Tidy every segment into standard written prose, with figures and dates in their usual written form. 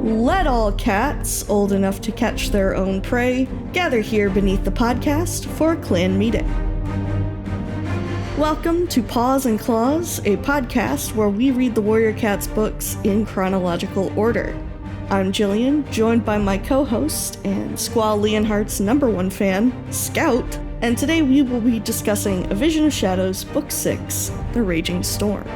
Let all cats, old enough to catch their own prey, gather here beneath the podcast for a clan meeting. Welcome to Paws Clause, a podcast where we read the Warrior Cats books in chronological order. I'm Jillian, joined by my co-host and Squall Leonhardt's #1 fan, Scout, and today we will be discussing A Vision of Shadows, Book 6, The Raging Storm.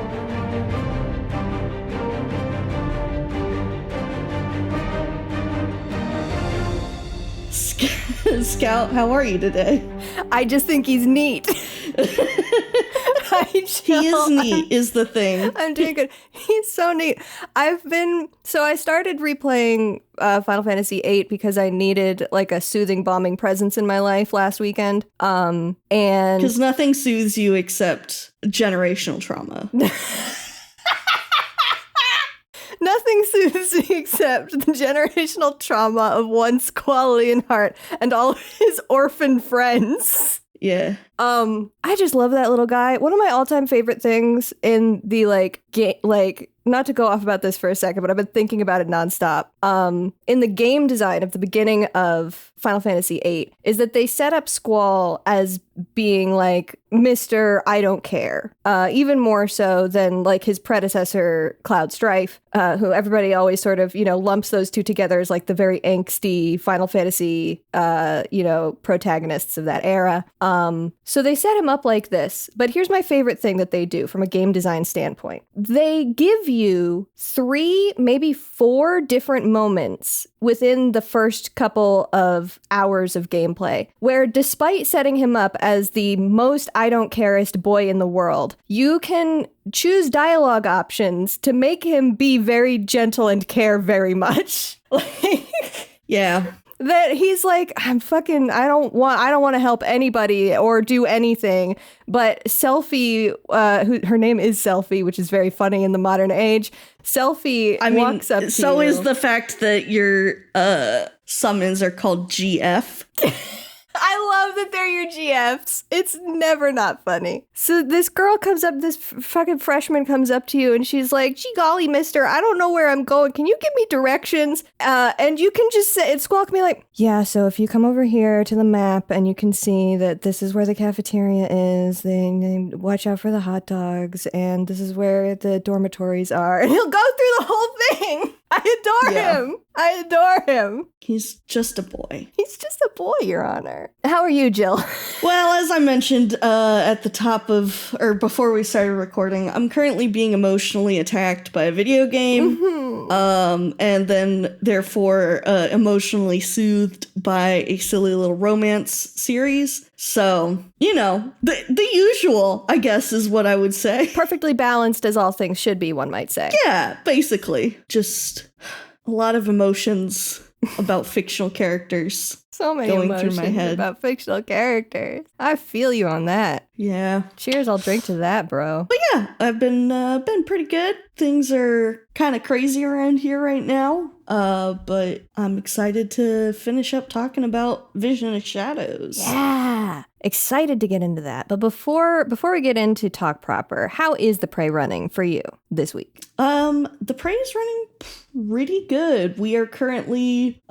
Scout, how are you today? I just think he's neat. He is neat, is the thing. I'm doing good. He's so neat. I started replaying Final Fantasy VIII because I needed like a soothing, bombing presence in my life last weekend. And because nothing soothes you except generational trauma. Nothing soothes me except the generational trauma of one Squall Leonhardt and all of his orphan friends. Yeah. I just love that little guy. One of my all-time favorite things in the not to go off about this for a second, but I've been thinking about it nonstop. In the game design of the beginning of Final Fantasy VIII is that they set up Squall as being like Mr. I don't care, even more so than like his predecessor Cloud Strife, who everybody always sort of, lumps those two together as like the very angsty Final Fantasy, protagonists of that era. So they set him up like this, but here's my favorite thing that they do from a game design standpoint. They give you 3, maybe 4 different moments within the first couple of hours of gameplay, where despite setting him up as the most I don't careist boy in the world, you can choose dialogue options to make him be very gentle and care very much. Yeah. That he's like, I don't want to help anybody or do anything. But Selphie, her name is Selphie, which is very funny in the modern age. Selphie walks up to so you. Is the fact that your summons are called GF. I love that they're your GFs. It's never not funny. So this girl comes up, this fucking freshman comes up to you and she's like, gee golly, mister, I don't know where I'm going. Can you give me directions? And you can just say, Squall can be like, yeah, so if you come over here to the map and you can see that this is where the cafeteria is, then watch out for the hot dogs, and this is where the dormitories are. And he'll go through the whole thing. I adore him. He's just a boy. He's just a boy, Your Honor. How are you, Jill? Well, as I mentioned at the top of, or before we started recording, I'm currently being emotionally attacked by a video game, and then therefore emotionally soothed by a silly little romance series. So, the usual, I guess, is what I would say. Perfectly balanced as all things should be, one might say. Yeah, basically. Just a lot of emotions about fictional characters. So many going emotions through my head about fictional characters. I feel you on that. Yeah. Cheers, I'll drink to that, bro. But yeah, I've been pretty good. Things are kind of crazy around here right now. But I'm excited to finish up talking about Vision of Shadows. Yeah. Excited to get into that. But before we get into talk proper, how is the prey running for you this week? The prey is running pretty good. We are currently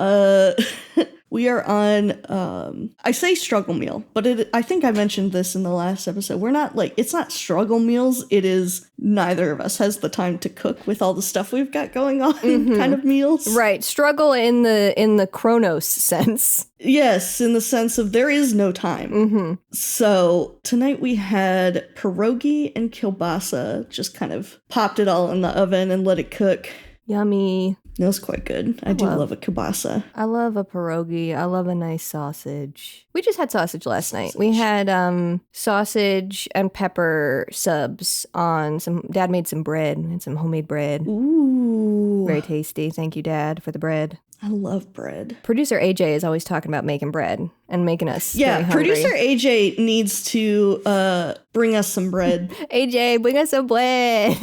we are on, I say struggle meal, but I think I mentioned this in the last episode. We're not it's not struggle meals. It is neither of us has the time to cook with all the stuff we've got going on kind of meals. Right. Struggle in the Chronos sense. Yes, in the sense of there is no time. So tonight we had pierogi and kielbasa, just kind of popped it all in the oven and let it cook. Yummy. It was quite good. I do love a kielbasa. I love a pierogi. I love a nice sausage. We just had sausage last night. We had sausage and pepper subs on some. Dad made some bread. We had some homemade bread. Ooh. Very tasty. Thank you, Dad, for the bread. I love bread. Producer AJ is always talking about making bread and making us very hungry. Producer AJ needs to bring us some bread. AJ, bring us some bread.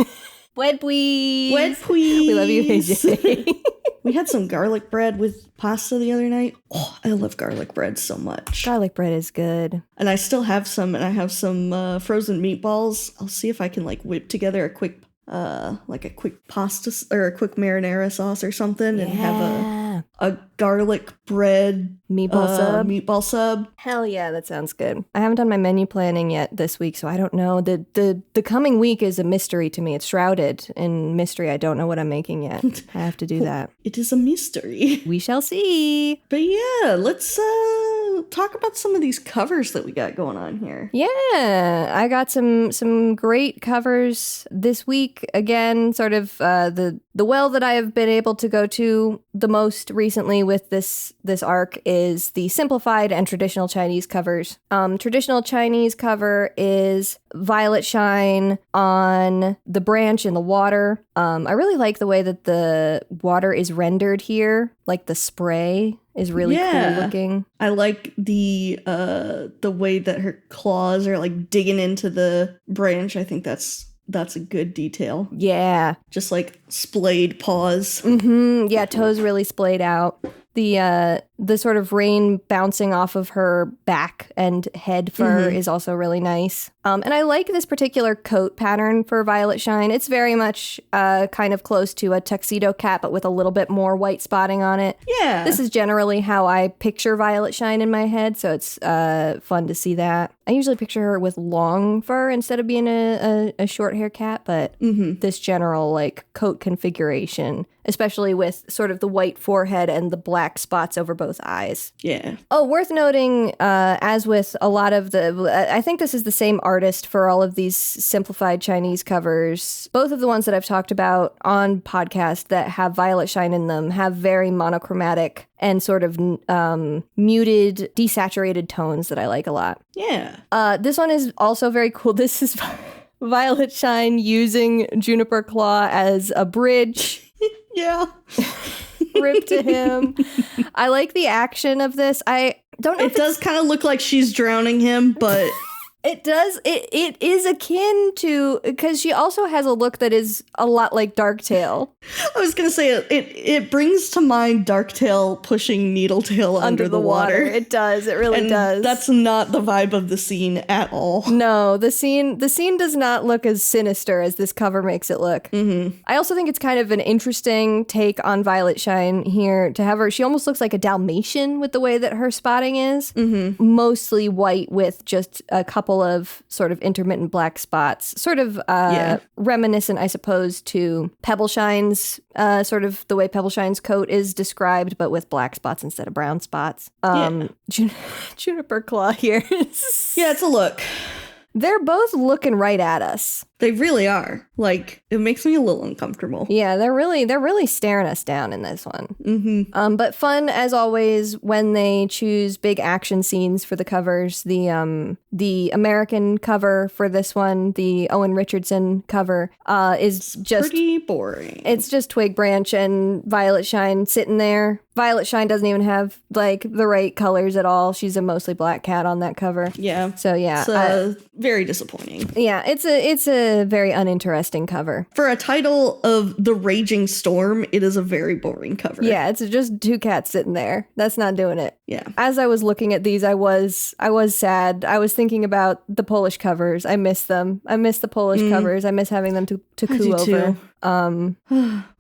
Bread, please. Bread, please. We love you, AJ. We had some garlic bread with pasta the other night. Oh, I love garlic bread so much. Garlic bread is good. And I still have some, and I have some frozen meatballs. I'll see if I can whip together a quick like a quick pasta or a quick marinara sauce or something, and have a garlic bread meatball sub. Hell yeah, that sounds good. I haven't done my menu planning yet this week, so I don't know. The coming week is a mystery to me. It's shrouded in mystery. I don't know what I'm making yet. I have to do that. It is a mystery. We shall see. But yeah, let's talk about some of these covers that we got going on here. Yeah, I got some great covers this week. Again, sort of the well that I have been able to go to the most recently with this arc is the simplified and traditional Chinese covers. Traditional Chinese cover is Violet Shine on the branch in the water. I really like the way that the water is rendered here, like the spray is really cool looking. I like the way that her claws are like digging into the branch. I think that's a good detail. Yeah. Just like splayed paws. Mm-hmm. Yeah, toes really splayed out. The sort of rain bouncing off of her back and head fur is also really nice. And I like this particular coat pattern for Violet Shine. It's very much kind of close to a tuxedo cap, but with a little bit more white spotting on it. Yeah. This is generally how I picture Violet Shine in my head, so it's fun to see that. I usually picture her with long fur instead of being a short hair cat, but this general like coat configuration, especially with sort of the white forehead and the black spots over both eyes. Yeah. Oh, worth noting, as with a lot of I think this is the same artist for all of these simplified Chinese covers. Both of the ones that I've talked about on podcast that have Violet Shine in them have very monochromatic and sort of muted, desaturated tones that I like a lot. Yeah. This one is also very cool. This is Violet Shine using Juniper Claw as a bridge. Yeah. Rip to him. I like the action of this. I don't know. It does kind of look like she's drowning him, but it does. It is akin to, because she also has a look that is a lot like Darktail. I was gonna say it brings to mind Darktail pushing Needletail under the water. It does. It really does. That's not the vibe of the scene at all. No, the scene does not look as sinister as this cover makes it look. Mm-hmm. I also think it's kind of an interesting take on Violet Shine here to have her. She almost looks like a Dalmatian with the way that her spotting is. Mm-hmm. Mostly white with just a couple of sort of intermittent black spots, sort of reminiscent, I suppose, to Pebble Shine's sort of the way Pebble Shine's coat is described, but with black spots instead of brown spots. Juniper Claw here. Yeah, it's a look. They're both looking right at us. They really are. Like, it makes me a little uncomfortable. Yeah, they're really staring us down in this one. Mm-hmm. But fun as always when they choose big action scenes for the covers. The American cover for this one, the Owen Richardson cover, is just pretty boring. It's just Twig Branch and Violet Shine sitting there. Violet Shine doesn't even have like the right colors at all. She's a mostly black cat on that cover. Yeah. So yeah, it's very disappointing. Yeah, it's a very uninteresting cover. For a title of The Raging Storm, it is a very boring cover. Yeah, it's just two cats sitting there. That's not doing it. Yeah. As I was looking at these, I was sad. I was thinking about the Polish covers. I miss them. I miss the Polish covers. I miss having them to coo over. Too.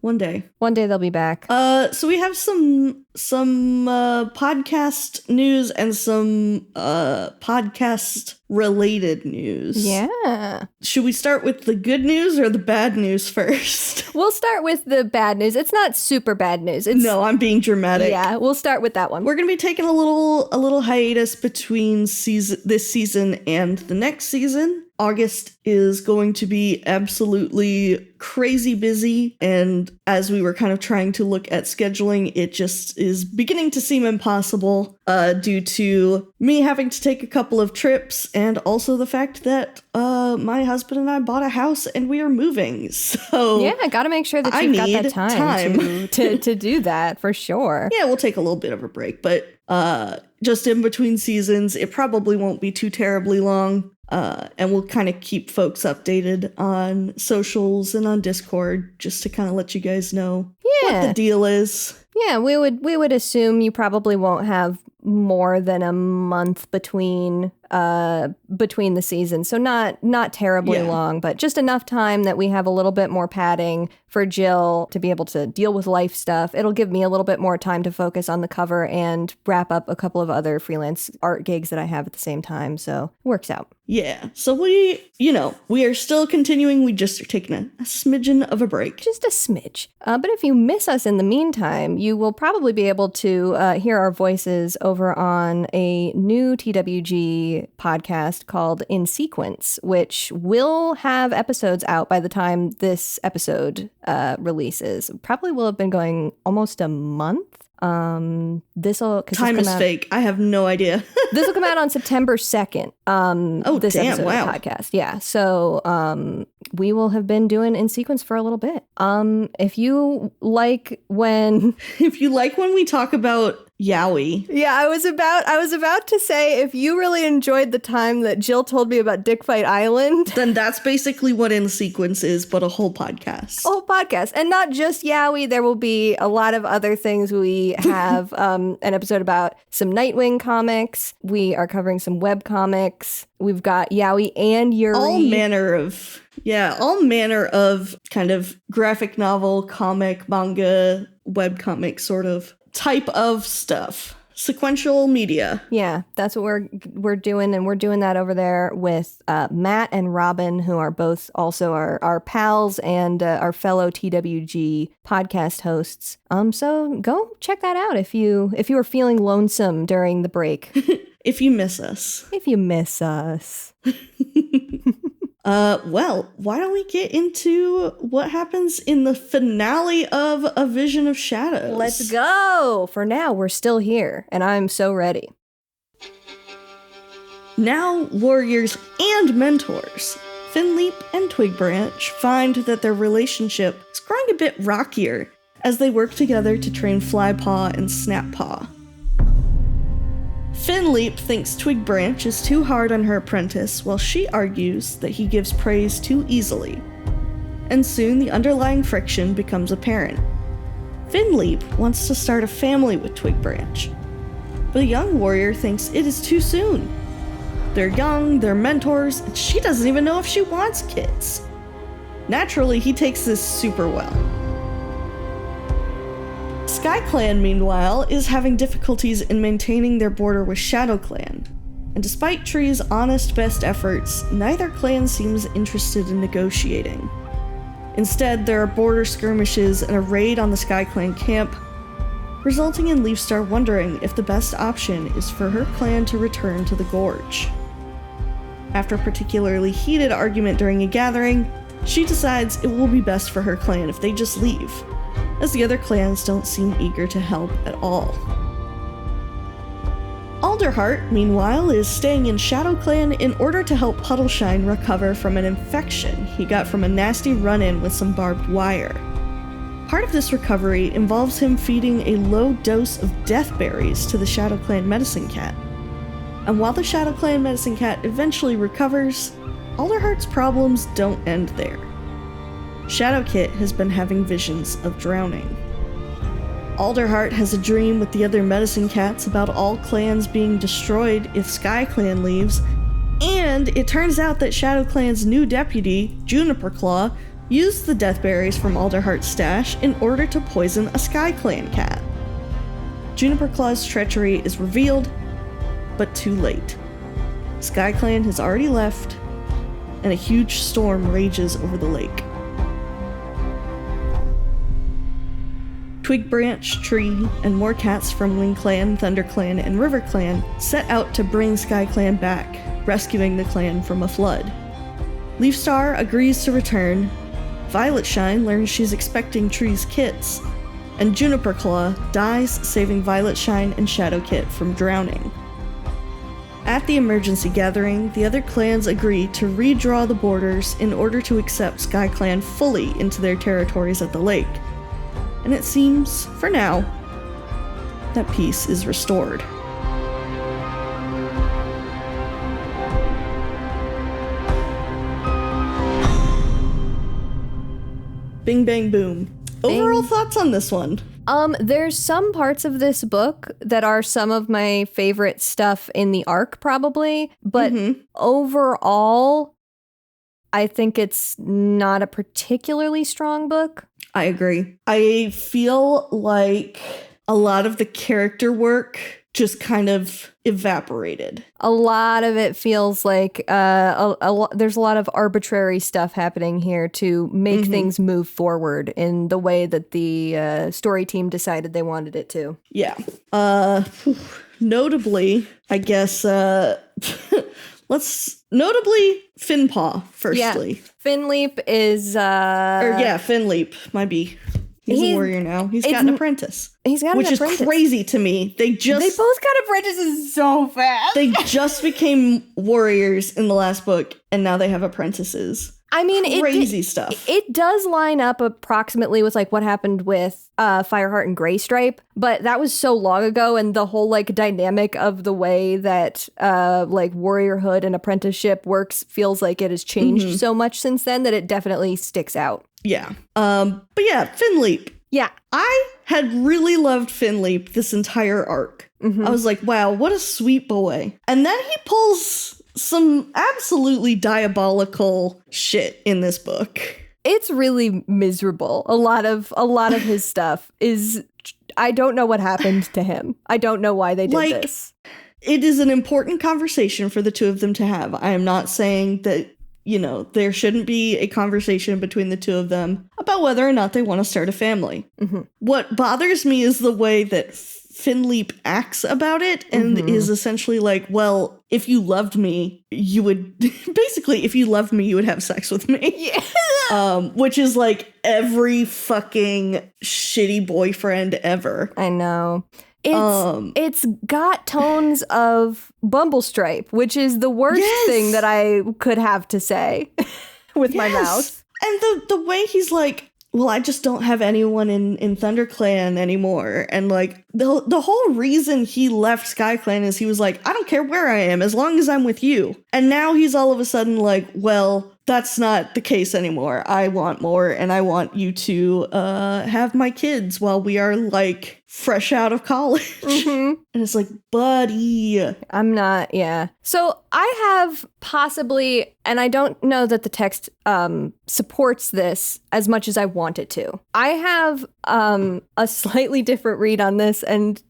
One day they'll be back. So we have some podcast news and some podcast related news. Yeah. Should we start with the good news or the bad news first? We'll start with the bad news. It's not super bad news. No, I'm being dramatic. Yeah, we'll start with that one. We're gonna be taking a little hiatus between this season and the next season. August is going to be absolutely crazy busy, and as we were kind of trying to look at scheduling, it just is beginning to seem impossible due to me having to take a couple of trips and also the fact that my husband and I bought a house and we are moving. So yeah, I gotta make sure that you've got that time. to do that for sure. Yeah, we'll take a little bit of a break, but just in between seasons, it probably won't be too terribly long. And we'll kind of keep folks updated on socials and on Discord just to kind of let you guys know what the deal is. Yeah, we would assume you probably won't have more than a month between between the seasons. So not terribly long, but just enough time that we have a little bit more padding for Jill to be able to deal with life stuff. It'll give me a little bit more time to focus on the cover and wrap up a couple of other freelance art gigs that I have at the same time. So it works out. Yeah. So we are still continuing. We just are taking a smidgen of a break. Just a smidge. But if you miss us in the meantime, you will probably be able to hear our voices over on a new TWG podcast called In Sequence, which will have episodes out by the time this episode releases. Probably will have been going almost a month. This'll time is fake. I have no idea. This will come out on September 2nd. This episode of the podcast. Yeah. So we will have been doing In Sequence for a little bit. If you like when we talk about yaoi. Yeah, I was about to say, if you really enjoyed the time that Jill told me about Dick Fight Island, then that's basically what In Sequence is, but a whole podcast. A whole podcast. And not just yaoi, there will be a lot of other things. We have an episode about some Nightwing comics. We are covering some web comics. We've got yaoi and yuri. All manner of kind of graphic novel, comic, manga, web comic sort of type of stuff. Sequential media. Yeah, that's what we're doing, and we're doing that over there with Matt and Robin, who are both also our pals and our fellow TWG podcast hosts. So go check that out if you are feeling lonesome during the break. If you miss us. Well, why don't we get into what happens in the finale of A Vision of Shadows? Let's go! For now, we're still here, and I'm so ready. Now, warriors and mentors, Finleap and Twigbranch find that their relationship is growing a bit rockier as they work together to train Flypaw and Snappaw. Finleap thinks Twigbranch is too hard on her apprentice, while she argues that he gives praise too easily. And soon the underlying friction becomes apparent. Finleap wants to start a family with Twigbranch, but the young warrior thinks it is too soon. They're young, they're mentors, and she doesn't even know if she wants kids. Naturally, he takes this super well. SkyClan, meanwhile, is having difficulties in maintaining their border with ShadowClan, and despite Tree's honest best efforts, neither clan seems interested in negotiating. Instead, there are border skirmishes and a raid on the SkyClan camp, resulting in Leafstar wondering if the best option is for her clan to return to the Gorge. After a particularly heated argument during a gathering, she decides it will be best for her clan if they just leave, as the other clans don't seem eager to help at all. Alderheart, meanwhile, is staying in ShadowClan in order to help Puddleshine recover from an infection he got from a nasty run-in with some barbed wire. Part of this recovery involves him feeding a low dose of death berries to the ShadowClan medicine cat. And while the ShadowClan medicine cat eventually recovers, Alderheart's problems don't end there. Shadowkit has been having visions of drowning. Alderheart has a dream with the other medicine cats about all clans being destroyed if SkyClan leaves, and it turns out that ShadowClan's new deputy, Juniper Claw, used the deathberries from Alderheart's stash in order to poison a SkyClan cat. Juniper Claw's treachery is revealed, but too late. SkyClan has already left, and a huge storm rages over the lake. Twigbranch, Tree, and more cats from Wing Clan, Thunder Clan, and River Clan set out to bring SkyClan back, rescuing the clan from a flood. Leafstar agrees to return, Violetshine learns she's expecting Tree's kits, and Juniper Claw dies saving Violetshine and Shadowkit from drowning. At the emergency gathering, the other clans agree to redraw the borders in order to accept SkyClan fully into their territories at the lake. And it seems, for now, that peace is restored. Bing, bang, boom. Overall thoughts on this one? There's some parts of this book that are some of my favorite stuff in the arc, probably. But overall, I think it's not a particularly strong book. I agree. I feel like a lot of the character work just kind of evaporated. A lot of it feels like there's a lot of arbitrary stuff happening here to make things move forward in the way that the story team decided they wanted it to. Yeah. Notably, I guess, notably Finpaw, firstly. Yeah. Finleap is... Finleap might be... He's a warrior now. He's got an apprentice. He's got an apprentice. Which is crazy to me. They both got apprentices so fast. They just became warriors in the last book, and now they have apprentices. I mean, crazy stuff. It does line up approximately with like what happened with Fireheart and Graystripe, but that was so long ago, and the whole like dynamic of the way that like warriorhood and apprenticeship works feels like it has changed so much since then that it definitely sticks out. Yeah. But yeah, Finleap. Yeah. I had really loved Finleap this entire arc. I was like, wow, what a sweet boy. And then he pulls some absolutely diabolical shit in this book. It's really miserable. A lot of his stuff is, I don't know what happened to him. I don't know why they did this. It is an important conversation for the two of them to have. I am not saying that, you know, there shouldn't be a conversation between the two of them about whether or not they want to start a family. What bothers me is the way that Finleap acts about it and is essentially like, well, if you loved me, you would basically, if you loved me, you would have sex with me. Yeah. Which is like every fucking shitty boyfriend ever. I know. It's got tones of Bumblestripe, which is the worst thing that I could have to say with my mouth. And the way he's like, well, I just don't have anyone in ThunderClan anymore. And like the whole reason he left SkyClan is he was like, I don't care where I am as long as I'm with you. And now he's all of a sudden like, well, that's not the case anymore. I want more, and I want you to have my kids while we are like fresh out of college. And it's like, buddy. I'm not, yeah. So I have possibly, and I don't know that the text supports this as much as I want it to. I have a slightly different read on this, and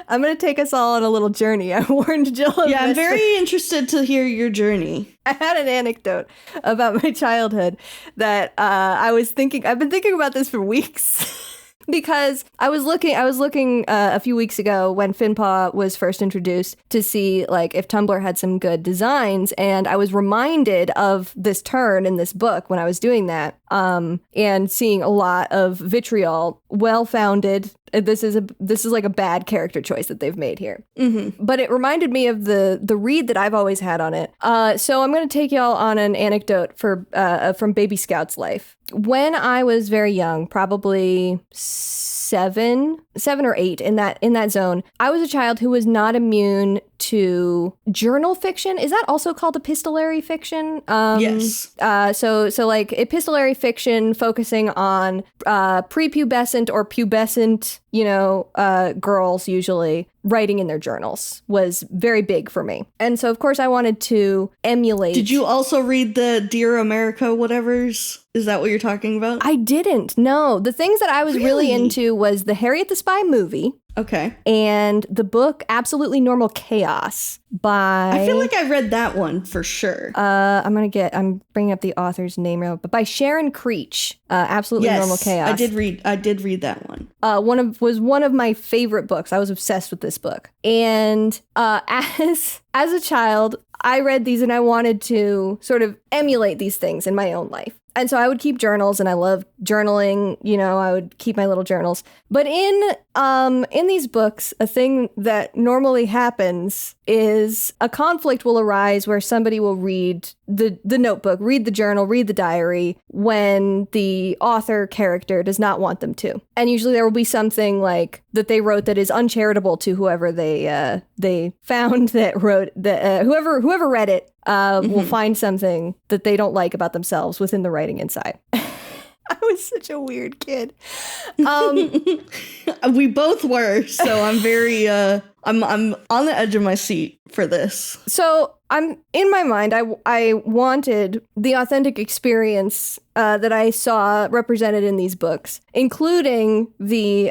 I'm going to take us all on a little journey. I warned Jill of Yeah, I'm this. very interested to hear your journey. I had an anecdote about my childhood that I've been thinking about this for weeks. Because I was looking a few weeks ago when Finpaw was first introduced to see like if Tumblr had some good designs, and I was reminded of this turn in this book when I was doing that, and seeing a lot of vitriol, well-founded. This is like a bad character choice that they've made here. But it reminded me of the read that I've always had on it. So I'm going to take y'all on an anecdote from Baby Scout's life. When I was very young, probably 7 or 8 in that zone, I was a child who was not immune to journal fiction. Is that also called epistolary fiction? Yes. So like epistolary fiction focusing on prepubescent or pubescent, girls usually writing in their journals was very big for me. And so of course I wanted to emulate. Did you also read the Dear America whatevers? Is that what you're talking about? I didn't. No. The things that I was really into was the Harriet the Spy movie. Okay. And the book Absolutely Normal Chaos by... I feel like I read that one for sure. I'm bringing up the author's name now, but by Sharon Creech. Absolutely Normal Chaos. I did read that one. Was one of my favorite books. I was obsessed with this book. And as a child, I read these and I wanted to sort of emulate these things in my own life. And so I would keep journals, and I loved journaling. I would keep my little journals. But in these books, a thing that normally happens is a conflict will arise where somebody will read the notebook, read the journal, read the diary when the author character does not want them to. And usually there will be something like that they wrote that is uncharitable to whoever they found that wrote that whoever read it will find something that they don't like about themselves within the writing inside. I was such a weird kid. We both were, so I'm very I'm on the edge of my seat for this. So I'm in my mind. I wanted the authentic experience that I saw represented in these books, including the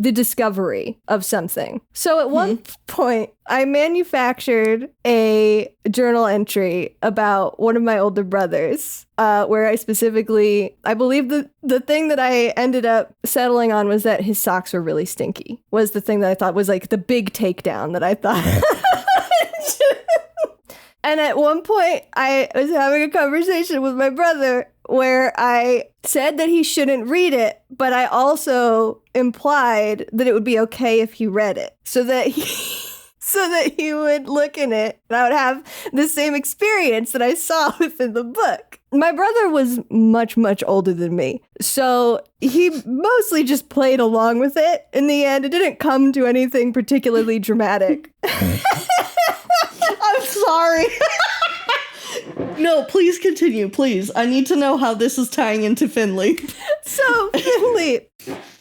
discovery of something. So at one point, I manufactured a journal entry about one of my older brothers, where I specifically, I believe the thing that I ended up settling on was that his socks were really stinky. Was the thing that I thought was like the big takedown that I thought. And at one point, I was having a conversation with my brother where I said that he shouldn't read it, but I also implied that it would be okay if he read it so that he would look in it and I would have the same experience that I saw within the book. My brother was much, much older than me, so he mostly just played along with it. In the end, it didn't come to anything particularly dramatic. I'm sorry. No, please continue, please. I need to know how this is tying into Finley. So, Finley,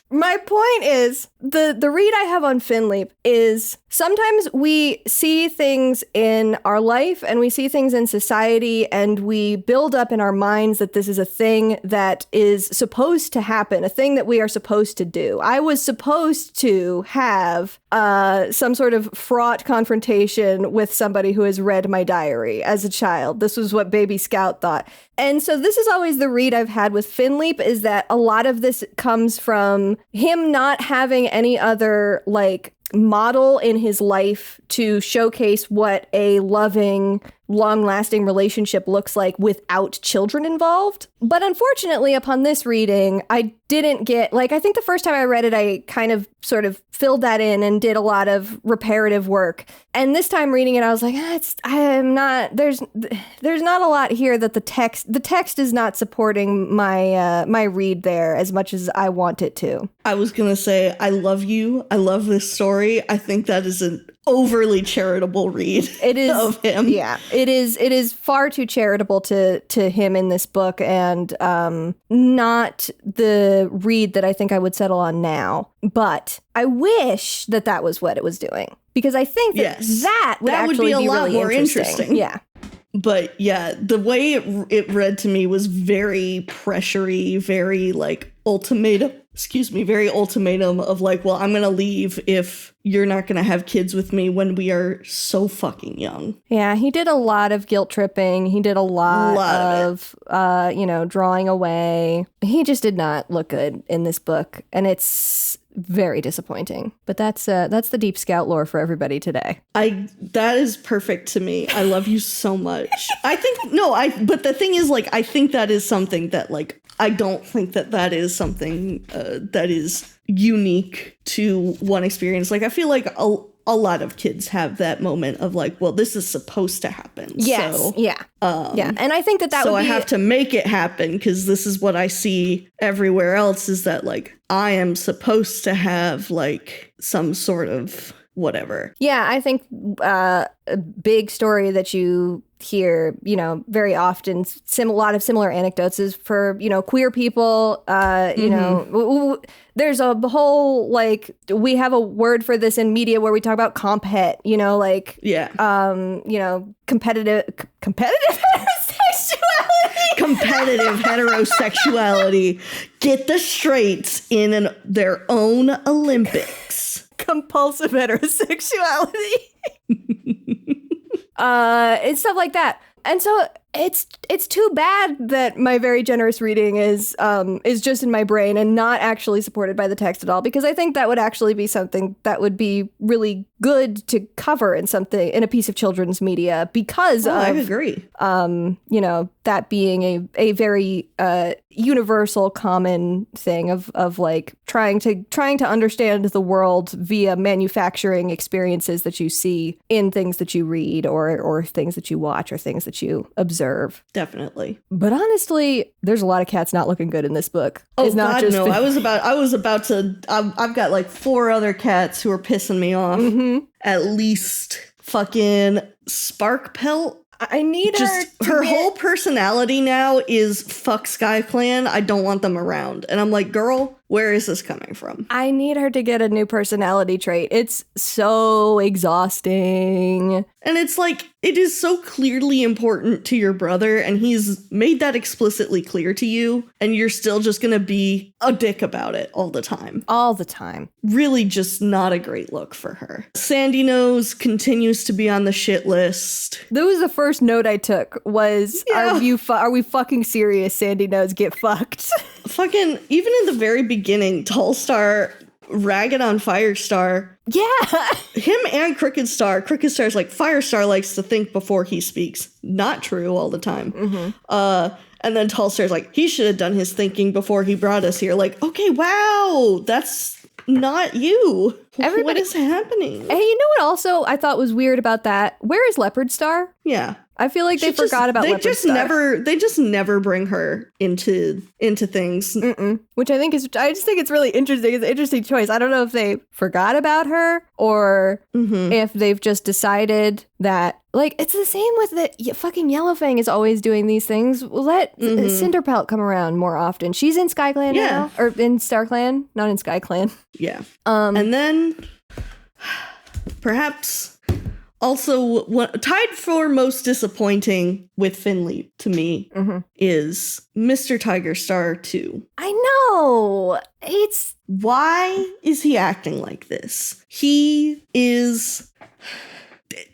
my point is, the read I have on Finley is sometimes we see things in our life and we see things in society and we build up in our minds that this is a thing that is supposed to happen, a thing that we are supposed to do. I was supposed to have some sort of fraught confrontation with somebody who has read my diary as a child. This was what Baby Scout thought. And so this is always the read I've had with Finleap, is that a lot of this comes from him not having any other, like, model in his life to showcase what a loving, long-lasting relationship looks like without children involved. But unfortunately, upon this reading, I didn't get, like, I think the first time I read it, I kind of sort of filled that in and did a lot of reparative work. And this time reading it, I was like, there's not a lot here that the text is not supporting my read there as much as I want it to. I was going to say, I love you. I love this story. I think that is an overly charitable read of him. Yeah, it is far too charitable to him in this book, and not the read that I think I would settle on now. But I wish that was what it was doing, because I think that would actually be a lot really more interesting. Yeah. But yeah, the way it read to me was very pressury, very like very ultimatum of like, well, I'm going to leave if you're not going to have kids with me when we are so fucking young. Yeah, he did a lot of guilt tripping. He did a lot of drawing away. He just did not look good in this book, and it's very disappointing. But that's the Deep Scout lore for everybody today. That is perfect to me. I love you so much. But the thing is, like, I think that is something that, like, I don't think that is something that is unique to one experience. Like, I feel like a lot of kids have that moment of like, well, this is supposed to happen. Yes. So, yeah. And I think that so would be... I have to make it happen, because this is what I see everywhere else, is that like I am supposed to have like some sort of whatever. Yeah, I think a big story that you hear, very often, a lot of similar anecdotes is for, queer people, there's a whole, like, we have a word for this in media where we talk about comphet, competitive heterosexuality. Competitive heterosexuality. Get the straights in their own Olympics. Compulsive heterosexuality. And stuff like that. And so it's too bad that my very generous reading is just in my brain and not actually supported by the text at all, because I think that would actually be something that would be really good to cover in a piece of children's media, because I agree. That being a very universal, common thing of like trying to understand the world via manufacturing experiences that you see in things that you read or things that you watch or things that you observe. Definitely. But honestly, there's a lot of cats not looking good in this book. Oh, it's not God, just no. I was about to. I've got like 4 other cats who are pissing me off. Mm-hmm. At least fucking Spark Pelt. I need her whole personality now is fuck Sky Clan. I don't want them around. And I'm like, girl, where is this coming from? I need her to get a new personality trait. It's so exhausting. And it's like, it is so clearly important to your brother, and he's made that explicitly clear to you, and you're still just gonna be a dick about it all the time. All the time. Really just not a great look for her. Sandy Nose continues to be on the shit list. That was the first note I took was, are we fucking serious, Sandy Nose? Get fucked. Fucking, even in the very beginning, Tallstar ragged on Firestar. Yeah. Him and Crooked Star. Crooked Star's like, Firestar likes to think before he speaks. Not true all the time. Mm-hmm. And then Tallstar's like, he should have done his thinking before he brought us here. Like, okay, wow, that's not you. What is happening? And you know what also I thought was weird about that? Where is Leopard Star? Yeah. I feel like they forgot about Leopard Star. They just never bring her into things. Which I just think it's really interesting. It's an interesting choice. I don't know if they forgot about her or if they've just decided that, like, it's the same with the fucking Yellowfang is always doing these things. Let Cinderpelt come around more often. She's in SkyClan now, or in StarClan, not in SkyClan. Yeah. And then perhaps also, tied for most disappointing with Finley to me is Mr. Tigerstar 2. I know. Why is he acting like this?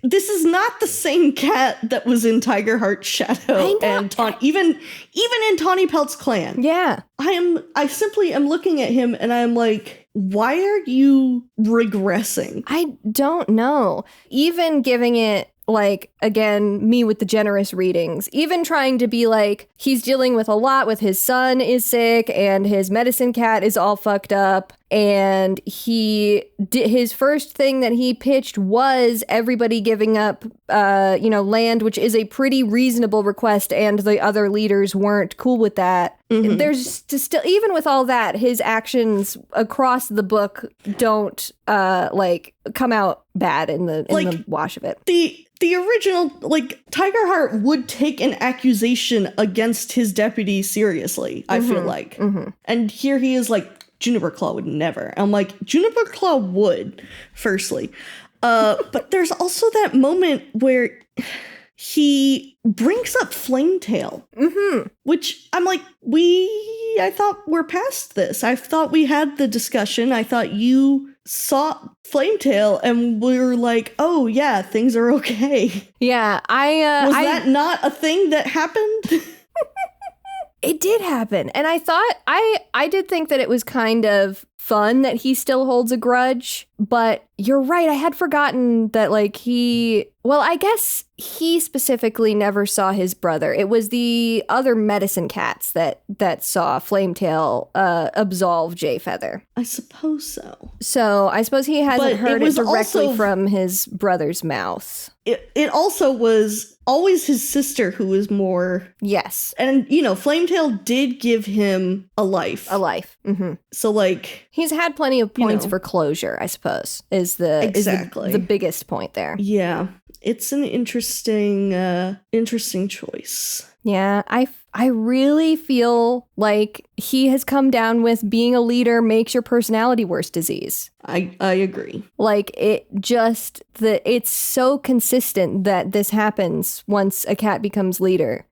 This is not the same cat that was in Tigerheart's shadow and even in Tawny Pelt's clan. Yeah. I simply am looking at him and I'm like, why are you regressing? I don't know. Even giving it, like, again, me with the generous readings, even trying to be like, he's dealing with a lot with his son is sick and his medicine cat is all fucked up. And his first thing that he pitched was everybody giving up, land, which is a pretty reasonable request. And the other leaders weren't cool with that. There's still, even with all that, his actions across the book don't come out bad in the wash of it. The original, Tigerheart would take an accusation against his deputy seriously, I feel like. And here he is like, Juniper Claw would never. I'm like, Juniper Claw would, firstly. But there's also that moment where he brings up Flametail, which I'm like, I thought we're past this. I thought we had the discussion. I thought you saw Flametail and we were like, oh yeah, things are okay. Yeah, was that not a thing that happened? It did happen. And I thought, I did think that it was kind of fun that he still holds a grudge. But you're right. I had forgotten that, I guess he specifically never saw his brother. It was the other medicine cats that saw Flametail absolve Jayfeather. I suppose so. So I suppose he hasn't heard it directly from his brother's mouth. It also was always his sister who was more... Yes. And, Flametail did give him a life. So, he's had plenty of points for closure, I suppose, is the biggest point there. Yeah. It's an interesting choice. Yeah, I really feel like he has come down with being a leader makes your personality worse disease. I agree. It's so consistent that this happens once a cat becomes leader,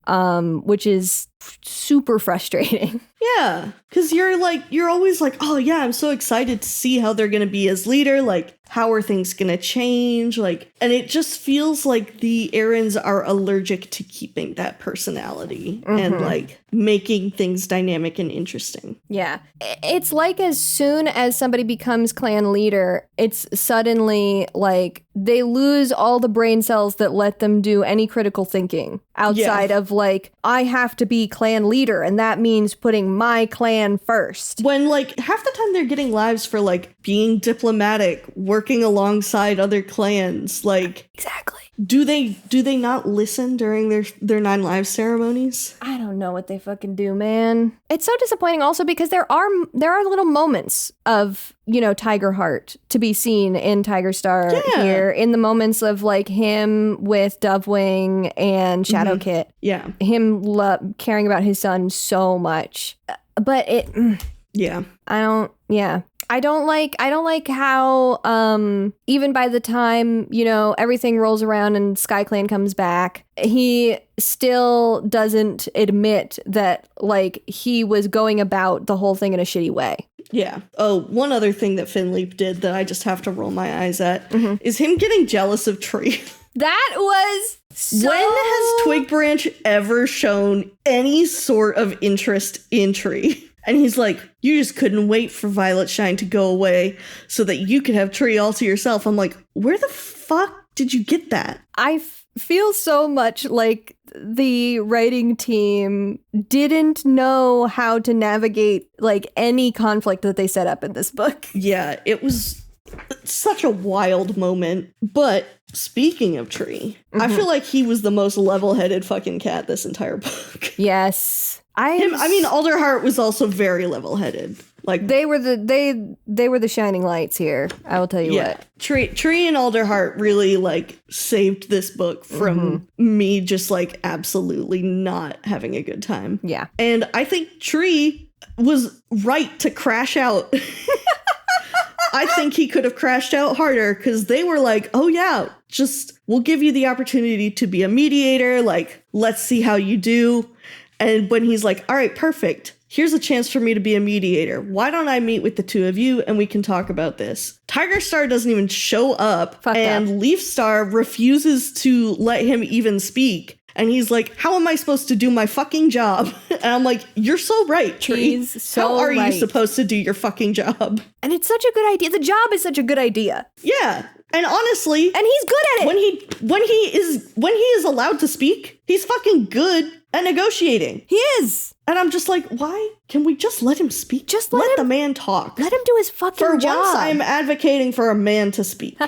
which is super frustrating. Yeah, because you're always like, oh yeah, I'm so excited to see how they're gonna be as leader. How are things gonna change? And it just feels like the Erins are allergic to keeping that personality and making things dynamic and interesting. Yeah, it's like as soon as somebody becomes clan leader, it's suddenly they lose all the brain cells that let them do any critical thinking outside of I have to be clan leader and that means putting my clan first. When half the time they're getting lives for being diplomatic, working alongside other clans. Exactly. Do they not listen during their 9 lives ceremonies? I don't don't know what they fucking do, man. It's so disappointing also because there are little moments of, you know, Tigerheart to be seen in Tigerstar here, in the moments of like him with Dovewing and Shadowkit. Yeah. Him caring about his son so much. But I don't like how even by the time, you know, everything rolls around and SkyClan comes back, he still doesn't admit that like he was going about the whole thing in a shitty way. Yeah. Oh, one other thing that Finleap did that I just have to roll my eyes at is him getting jealous of Tree. That was so... When has Twig Branch ever shown any sort of interest in Tree? And he's like, you just couldn't wait for Violet Shine to go away so that you could have Tree all to yourself. I'm like, where the fuck did you get that? I feel so much like the writing team didn't know how to navigate like any conflict that they set up in this book. Yeah, it was such a wild moment. But speaking of Tree, I feel like he was the most level-headed fucking cat this entire book. Yes. Alderheart was also very level-headed. Like they were the shining lights here. I will tell you what. Tree and Alderheart really like saved this book from me just like absolutely not having a good time. Yeah. And I think Tree was right to crash out. I think he could have crashed out harder because they were like, oh yeah, we'll give you the opportunity to be a mediator. Like, let's see how you do. And when he's like, all right, perfect. Here's a chance for me to be a mediator. Why don't I meet with the two of you and we can talk about this? Tigerstar doesn't even show up. Leafstar refuses to let him even speak. And he's like, how am I supposed to do my fucking job? And I'm like, you're so right, Tree. How are you supposed to do your fucking job? And it's such a good idea. The job is such a good idea. Yeah. And honestly, and he's good at it. When he is allowed to speak, he's fucking good at negotiating. He is. And I'm just like, why? Can we just let him speak? Just let the man talk. Let him do his fucking job. For once, I'm advocating for a man to speak.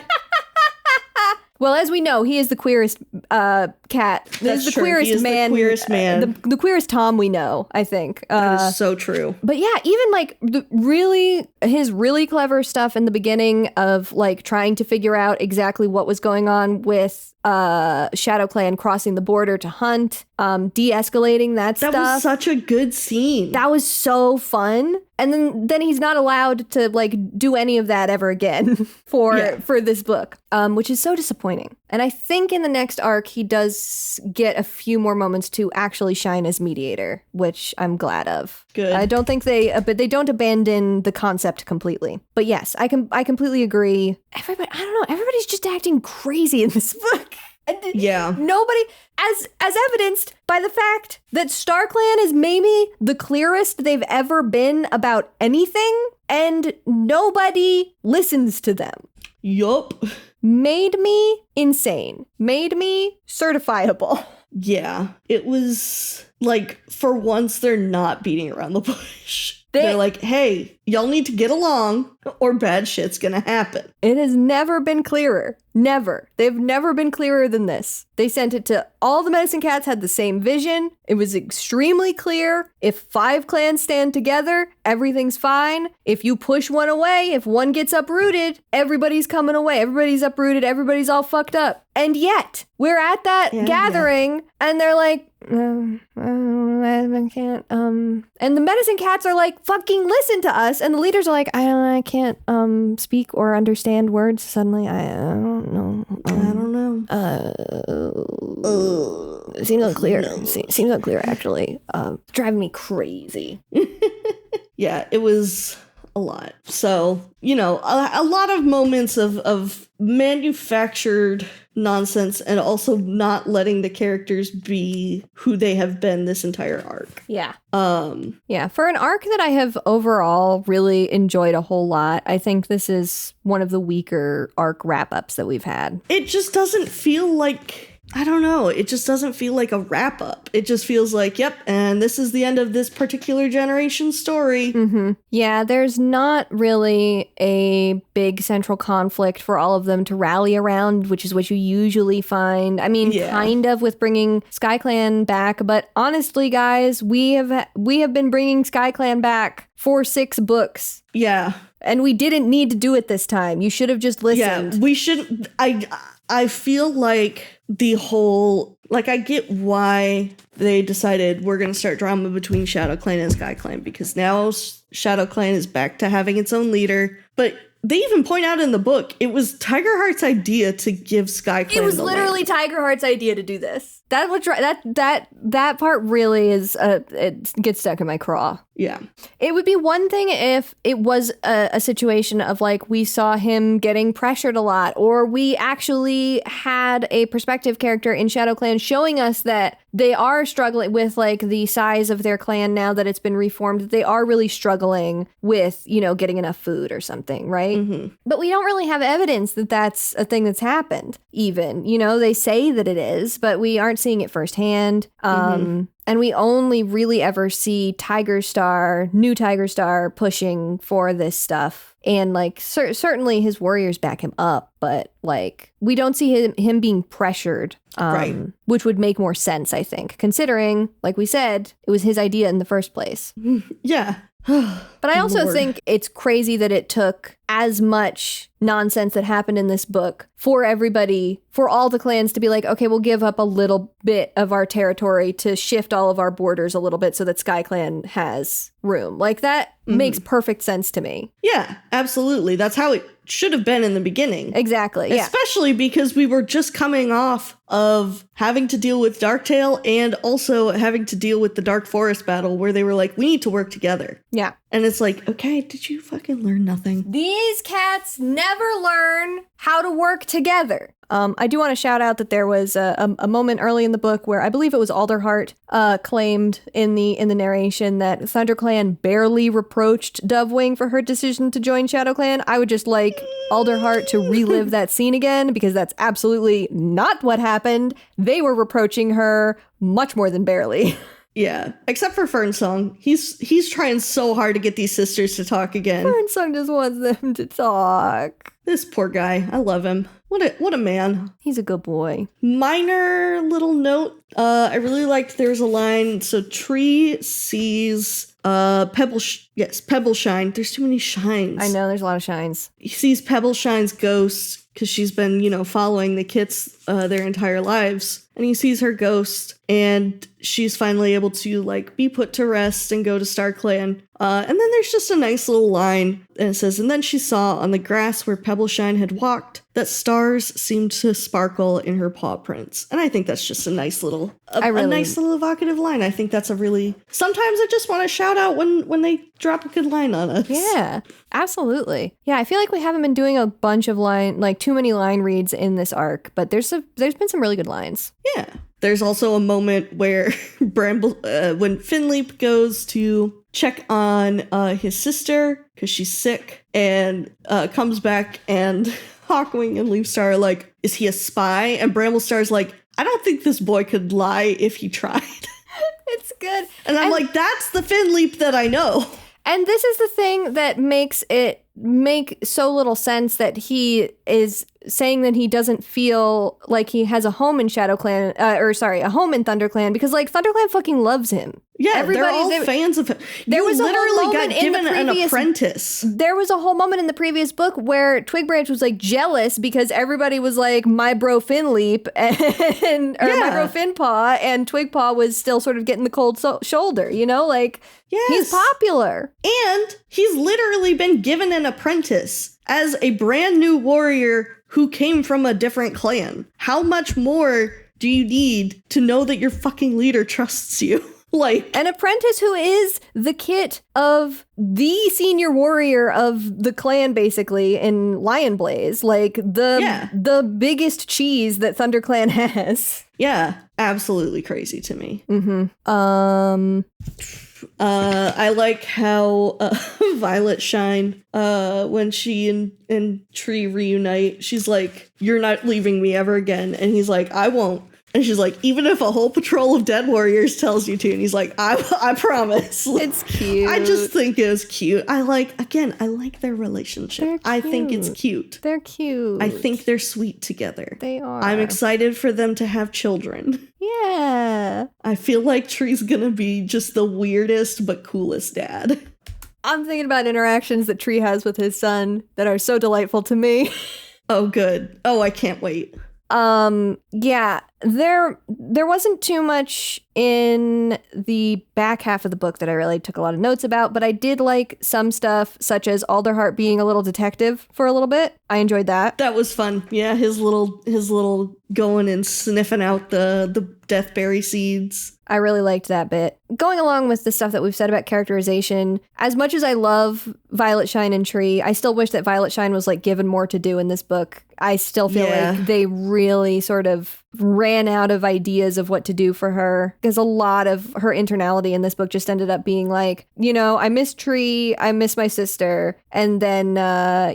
Well, as we know, he is the queerest cat. That's the queerest man. The queerest man. The queerest Tom we know, I think. That is so true. But yeah, even like his really clever stuff in the beginning of like trying to figure out exactly what was going on with ShadowClan crossing the border to hunt, de-escalating that stuff. That was such a good scene. That was so fun. And then he's not allowed to like do any of that ever again for this book, which is so disappointing. And I think in the next arc, he does get a few more moments to actually shine as mediator, which I'm glad of. Good. I don't think but they don't abandon the concept completely. But yes, I completely agree. Everybody's just acting crazy in this book. Yeah. Nobody, as evidenced by the fact that StarClan is maybe the clearest they've ever been about anything, and nobody listens to them. Yup. Made me insane. Made me certifiable. Yeah. It was like, for once, they're not beating around the bush. They're like, hey, y'all need to get along or bad shit's gonna happen. It has never been clearer. Never. They've never been clearer than this. They sent it to all the medicine cats had the same vision. It was extremely clear. If 5 clans stand together, everything's fine. If you push one away, if one gets uprooted, everybody's coming away. Everybody's uprooted. Everybody's all fucked up. And yet, we're at that gathering, and they're like, I can't, and the medicine cats are like, fucking listen to us, and the leaders are like, I can't, speak or understand words suddenly, I don't know. Seems unclear. Seems unclear, actually. Driving me crazy. Yeah, it was a lot. So, you know, a lot of moments of manufactured nonsense and also not letting the characters be who they have been this entire arc. Yeah. Yeah, for an arc that I have overall really enjoyed a whole lot, I think this is one of the weaker arc wrap-ups that we've had. It just doesn't feel like I don't know. It just doesn't feel like a wrap up. It just feels like, yep, and this is the end of this particular generation's story. Mm-hmm. Yeah, there's not really a big central conflict for all of them to rally around, which is what you usually find. I mean, kind of with bringing SkyClan back, but honestly, guys, we have been bringing SkyClan back for 6 books. Yeah. And we didn't need to do it this time. You should have just listened. Yeah, we shouldn't. I feel like the whole, like, I get why they decided we're going to start drama between Shadow Clan and Sky Clan, because now Shadow Clan is back to having its own leader. But they even point out in the book, it was Tigerheart's idea to give Sky Clan. It was literally Tigerheart's idea to do this. That part really is it gets stuck in my craw. Yeah. It would be one thing if it was a situation of like we saw him getting pressured a lot, or we actually had a perspective character in Shadow Clan showing us that they are struggling with like the size of their clan now that it's been reformed, that they are really struggling with, you know, getting enough food or something, right? Mm-hmm. But we don't really have evidence that that's a thing that's happened even. You know, they say that it is, but we aren't seeing it firsthand. And we only really ever see new Tigerstar pushing for this stuff. And like certainly his warriors back him up, but like we don't see him being pressured, right. Which would make more sense, I think, considering, like we said, it was his idea in the first place. Yeah. But I also think it's crazy that it took as much nonsense that happened in this book for everybody, for all the clans to be like, okay, we'll give up a little bit of our territory to shift all of our borders a little bit so that Sky Clan has room. Like that makes perfect sense to me. Yeah, absolutely. That's how it should have been in the beginning. Exactly. Yeah. Especially because we were just coming off of having to deal with Darktail and also having to deal with the Dark Forest battle where they were like, we need to work together. Yeah. And it's like, okay, did you fucking learn nothing? These cats never learn how to work together. I do want to shout out that there was a moment early in the book where I believe it was Alderheart claimed in the narration that ThunderClan barely reproached Dovewing for her decision to join ShadowClan. I would just like Alderheart to relive that scene again, because that's absolutely not what happened. They were reproaching her much more than barely. Yeah, except for Fernsong. He's trying so hard to get these sisters to talk again. Fernsong just wants them to talk. This poor guy. I love him. What a man. He's a good boy. Minor little note. I really liked there's a line. So Tree sees Pebbleshine. There's too many shines. I know, there's a lot of shines. He sees Pebbleshine's ghost because she's been, following the kits their entire lives. And he sees her ghost, and she's finally able to, be put to rest and go to StarClan. And then there's just a nice little line, and it says, and then she saw on the grass where Pebbleshine had walked that stars seemed to sparkle in her paw prints. And I think that's just a nice little, nice little evocative line. I think that's a really, sometimes I just want to shout out when they drop a good line on us. Yeah, absolutely. Yeah, I feel like we haven't been doing a bunch of too many line reads in this arc, but there's been some really good lines. Yeah. There's also a moment where when Finleap goes to check on his sister because she's sick, and comes back, and Hawkwing and Leafstar are like, is he a spy? And Bramblestar's like, I don't think this boy could lie if he tried. It's good. And I'm like, that's the Finleap that I know. And this is the thing that makes it make so little sense, that he is saying that he doesn't feel like he has a home in ShadowClan, a home in ThunderClan, because ThunderClan fucking loves him. Yeah, they're all fans of him. There was literally got given an apprentice. There was a whole moment in the previous book where Twigbranch was jealous because everybody was like, my bro Finleap my bro Finpaw, and Twigpaw was still sort of getting the cold shoulder, Yes. He's popular. And he's literally been given an apprentice as a brand new warrior who came from a different clan. How much more do you need to know that your fucking leader trusts you? An apprentice who is the kit of the senior warrior of the clan, basically, in Lion Blaze. The biggest cheese that ThunderClan has. Yeah, absolutely crazy to me. Mm-hmm. I like how Violet Shine, when she and Tree reunite, she's like, you're not leaving me ever again. And he's like, I won't. And she's like, even if a whole patrol of dead warriors tells you to. And he's like, I promise. It's cute. I just think it was cute. I like their relationship. I think it's cute. They're cute. I think they're sweet together. They are. I'm excited for them to have children. Yeah. I feel like Tree's gonna be just the weirdest but coolest dad. I'm thinking about interactions that Tree has with his son that are so delightful to me. Oh, good. Oh, I can't wait. Yeah, there wasn't too much in the back half of the book that I really took a lot of notes about, but I did like some stuff, such as Alderheart being a little detective for a little bit. I enjoyed that. That was fun. Yeah, his little going and sniffing out the deathberry seeds. I really liked that bit. Going along with the stuff that we've said about characterization, as much as I love Violet Shine and Tree, I still wish that Violet Shine was like given more to do in this book. I still feel like they really sort of ran out of ideas of what to do for her, because a lot of her internality in this book just ended up being like, you know, I miss Tree, I miss my sister, and then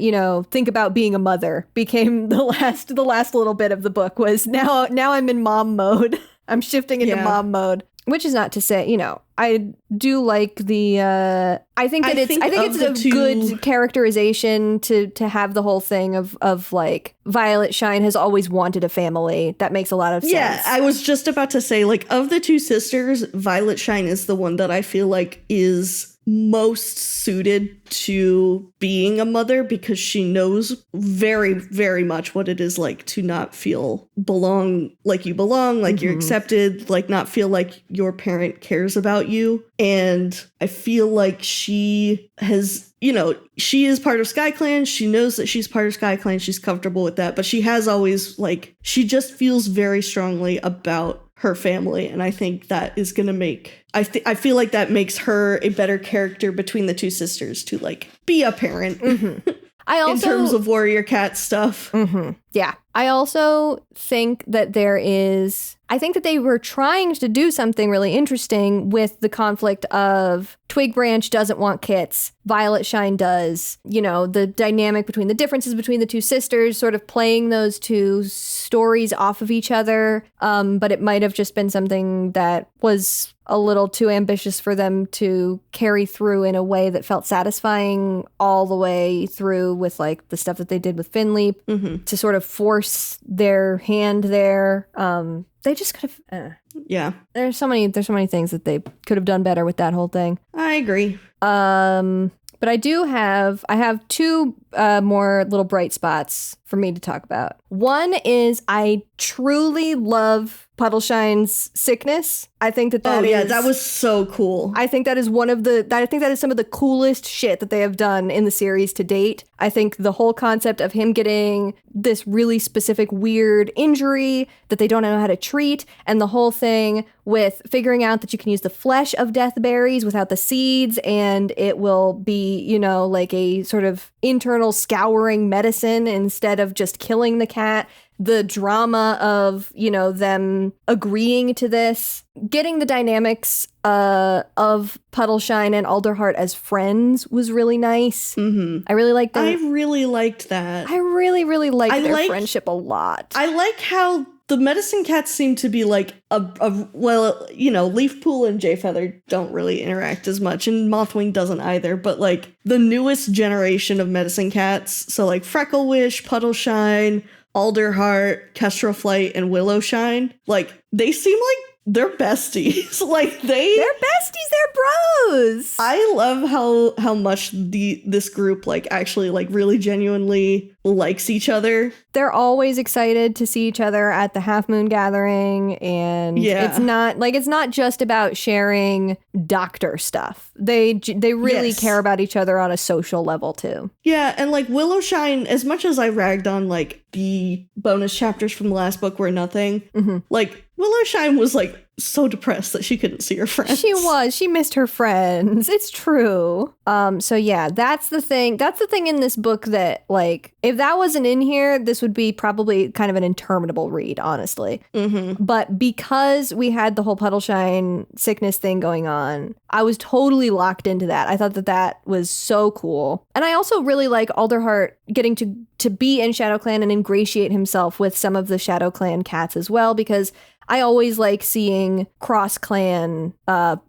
you know, think about being a mother became the last little bit of the book. Was now I'm in mom mode. I'm shifting into mom mode, which is not to say, you know, I do like the I think it's a good characterization to have the whole thing of like Violet Shine has always wanted a family. That makes a lot of sense. Yeah, I was just about to say, like, of the two sisters, Violet Shine is the one that I feel like is most suited to being a mother, because she knows very, very much what it is like to not feel like you belong, like you're accepted, like not feel like your parent cares about you. And I feel like she has, you know, she is part of SkyClan. She knows that she's part of SkyClan. She's comfortable with that. But she has always, like, she just feels very strongly about her family. And I think that is going to make, I feel like that makes her a better character between the two sisters to, like, be a parent. I also, in terms of warrior cat stuff. Yeah. I also think that I think that they were trying to do something really interesting with the conflict of Twig Branch doesn't want kits, Violet Shine does. You know, the dynamic between the differences between the two sisters, sort of playing those two stories off of each other. But it might have just been something that was a little too ambitious for them to carry through in a way that felt satisfying all the way through, with like the stuff that they did with Finleap to sort of force their hand there. They just could have. Yeah. There's so many things that they could have done better with that whole thing. I agree. But I have two more little bright spots for me to talk about. One is I truly love Puddleshine's sickness. I think that that was so cool. I think that is some of the coolest shit that they have done in the series to date. I think the whole concept of him getting this really specific weird injury that they don't know how to treat, and the whole thing with figuring out that you can use the flesh of deathberries without the seeds, and it will be, you know, like a sort of internal scouring medicine instead of just killing the cat. The drama of, you know, them agreeing to this, getting the dynamics of Puddleshine and Alderheart as friends was really nice. I really liked that. I really liked that. I really, really liked their friendship a lot. I like how the medicine cats seem to be like well, you know, Leafpool and Jayfeather don't really interact as much, and Mothwing doesn't either, but like the newest generation of medicine cats, so like Frecklewish, Puddleshine, Alderheart, Kestrelflight, and Willowshine, like, they seem like they're besties. They're besties, they're bros. I love how much this group like actually like really genuinely likes each other. They're always excited to see each other at the Half Moon Gathering, and it's not just about sharing doctor stuff. They really care about each other on a social level too. Yeah, and like Willowshine, as much as I ragged on like the bonus chapters from the last book were nothing, like Willowshine was like so depressed that she couldn't see her friends. She missed her friends. It's true. So yeah, that's the thing in this book that, like, if that wasn't in here, this would be probably kind of an interminable read, honestly. But because we had the whole Puddleshine sickness thing going on, I was totally locked into that. I thought that was so cool. And I also really like Alderheart getting to be in ShadowClan and ingratiate himself with some of the ShadowClan cats as well, because I always like seeing cross-clan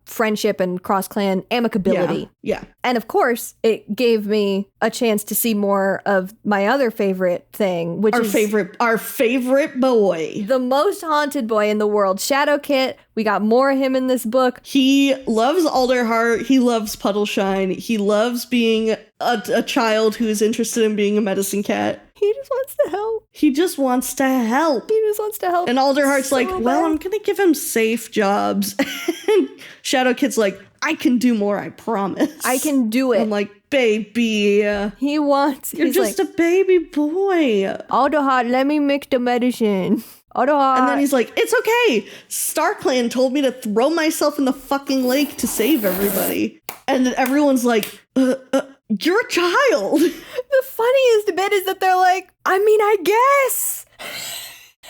friendship and cross-clan amicability. Yeah. And of course, it gave me a chance to see more of my other favorite thing, which is our favorite boy. The most haunted boy in the world, Shadowkit. We got more of him in this book. He loves Alderheart. He loves Puddleshine. He loves being a child who is interested in being a medicine cat. He just wants to help. He just wants to help. He just wants to help. And Alderheart's so like, well, bad. I'm going to give him safe jobs. And Shadowkit's like, I can do more, I promise. I can do it. I'm like, baby. You're just a baby boy. Alderheart, let me mix the medicine. Alderheart. And then he's like, it's okay. StarClan told me to throw myself in the fucking lake to save everybody. And then everyone's like, you're a child. The funniest bit is that they're like, I mean, I guess.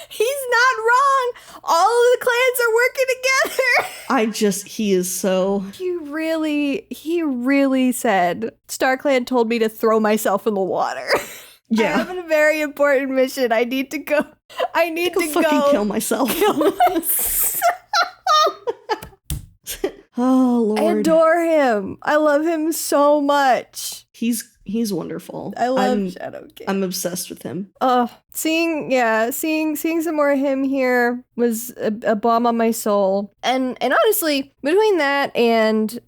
He's not wrong. All of the clans are working together. He is so... He really said, StarClan told me to throw myself in the water. Yeah. I have a very important mission. I need to go. I need to go. Fucking kill myself. Oh, Lord. I adore him. I love him so much. He's wonderful. I love Shadowkit. I'm obsessed with him. Seeing some more of him here was a balm on my soul. And honestly, between that and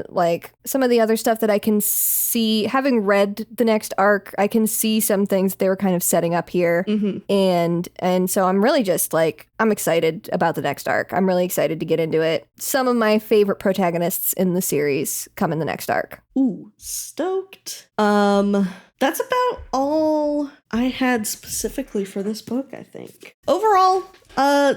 like some of the other stuff that I can see, having read the next arc, I can see some things they were kind of setting up here. Mm-hmm. And so I'm really just like, I'm excited about the next arc. I'm really excited to get into it. Some of my favorite protagonists in the series come in the next arc. Ooh, stoked. That's about all I had specifically for this book, I think. Overall,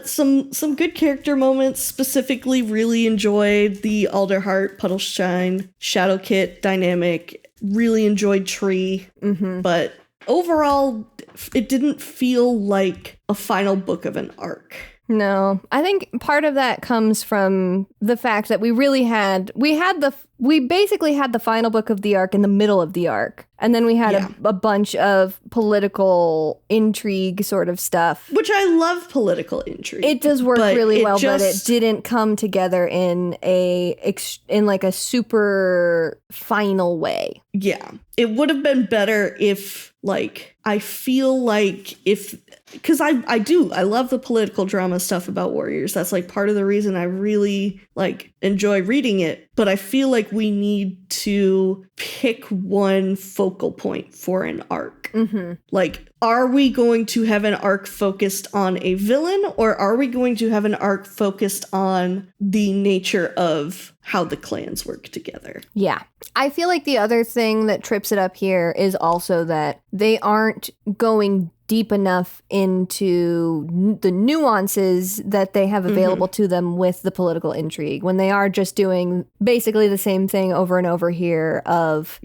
some good character moments. Specifically, really enjoyed the Alderheart, Puddleshine, Shadowkit dynamic. Really enjoyed Tree. Mm-hmm. But overall, it didn't feel like a final book of an arc. No, I think part of that comes from the fact that we basically had the final book of the arc in the middle of the arc. And then we had a bunch of political intrigue sort of stuff. Which I love political intrigue. It does work really well, but it didn't come together in like a super final way. Yeah. It would have been better if, like, I feel like because I love the political drama stuff about Warriors. That's like part of the reason I really like enjoy reading it. But I feel like we need to pick one focal point for an arc. Mm-hmm. Like, are we going to have an arc focused on a villain, or are we going to have an arc focused on the nature of how the clans work together? Yeah. I feel like the other thing that trips it up here is also that they aren't going deep enough into the nuances that they have available to them with the political intrigue, when they are just doing basically the same thing over and over here of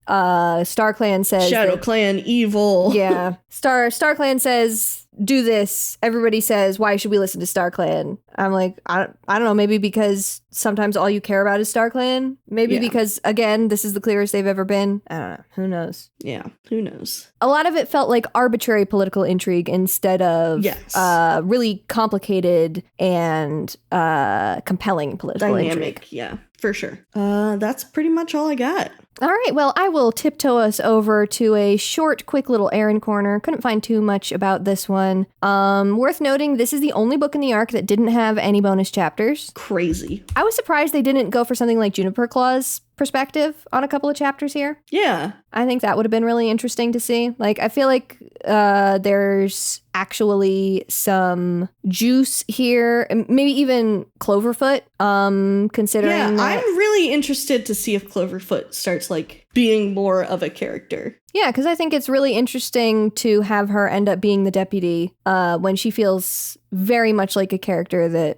StarClan says Shadow Clan evil. Yeah. StarClan says do this. Everybody says, why should we listen to StarClan? I'm like, I don't know, maybe because sometimes all you care about is StarClan. Maybe because, again, this is the clearest they've ever been. I don't know. Who knows? Yeah, who knows? A lot of it felt like arbitrary political intrigue instead of really complicated and compelling political intrigue. Yeah, for sure. That's pretty much all I got. All right, well, I will tiptoe us over to a short, quick little Erin Corner. Couldn't find too much about this one. Worth noting, this is the only book in the arc that didn't have any bonus chapters. Crazy. I was surprised they didn't go for something like Juniper Claw's perspective on a couple of chapters here. Yeah. I think that would have been really interesting to see. Like, I feel like there's actually some juice here, maybe even Cloverfoot, considering that. I'm really interested to see if Cloverfoot starts, like, being more of a character. Yeah, because I think it's really interesting to have her end up being the deputy when she feels very much like a character that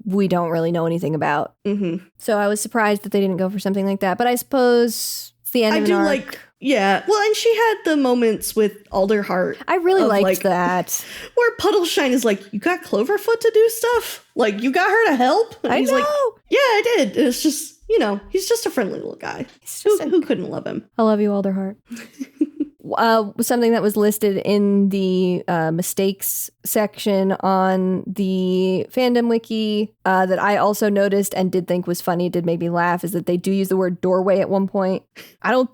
we don't really know anything about. Mm-hmm. So I was surprised that they didn't go for something like that. But I suppose it's the end of an arc. Yeah, well, and she had the moments with Alderheart. I really liked that. Where Puddleshine is like, you got Cloverfoot to do stuff? Like, you got her to help? And he's like, yeah, I did. And it's just, he's just a friendly little guy. Who couldn't love him? I love you, Alderheart. Something that was listed in the mistakes section on the fandom wiki that I also noticed and did think was funny, did make me laugh, is that they do use the word doorway at one point. I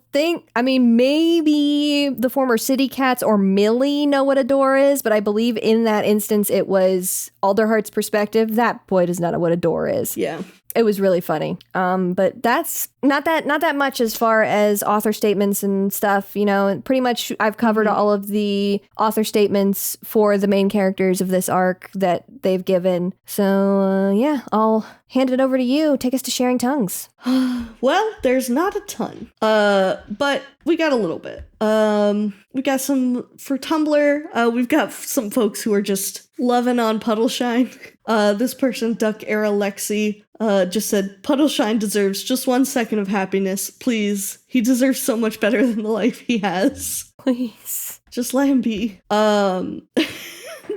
mean, maybe the former City Cats or Millie know what a door is, but I believe in that instance it was Alderheart's perspective. That boy does not know what a door is. Yeah. It was really funny. But that's not that much as far as author statements and stuff. You know, pretty much I've covered all of the author statements for the main characters of this arc that they've given. So, yeah, I'll hand it over to you. Take us to Sharing Tongues. Well, there's not a ton, but we got a little bit. We got some for Tumblr. We've got some folks who are just loving on Puddleshine. This person, Duck Era Lexi, just said, Puddleshine deserves just 1 second of happiness, please. He deserves so much better than the life he has. Please. Just let him be.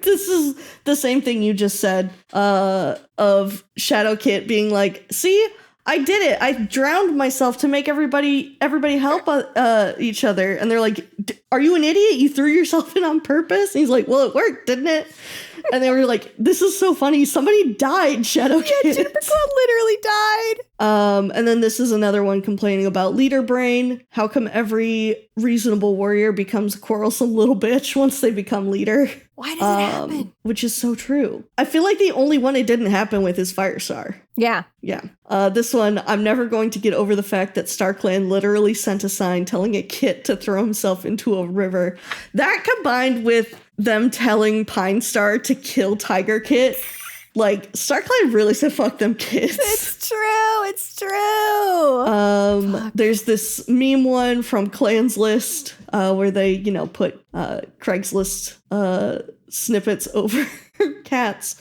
This is the same thing you just said, of Shadow Kit being like, see, I did it. I drowned myself to make everybody help each other. And they're like, are you an idiot? You threw yourself in on purpose? And he's like, well, it worked, didn't it? And they were like, this is so funny. Somebody died, Shadow Kid. Yeah, Juniper Claw literally died. And then this is another one complaining about leader brain. How come every reasonable warrior becomes a quarrelsome little bitch once they become leader? Why does it happen? Which is so true. I feel like the only one it didn't happen with is Firestar. Yeah. Yeah. This one, I'm never going to get over the fact that StarClan literally sent a sign telling a kit to throw himself into a river. That combined with them telling Pine Star to kill Tiger Kit, like, StarClan really said fuck them kids. It's true. There's this meme one from Clans List where they, put Craigslist snippets over cats.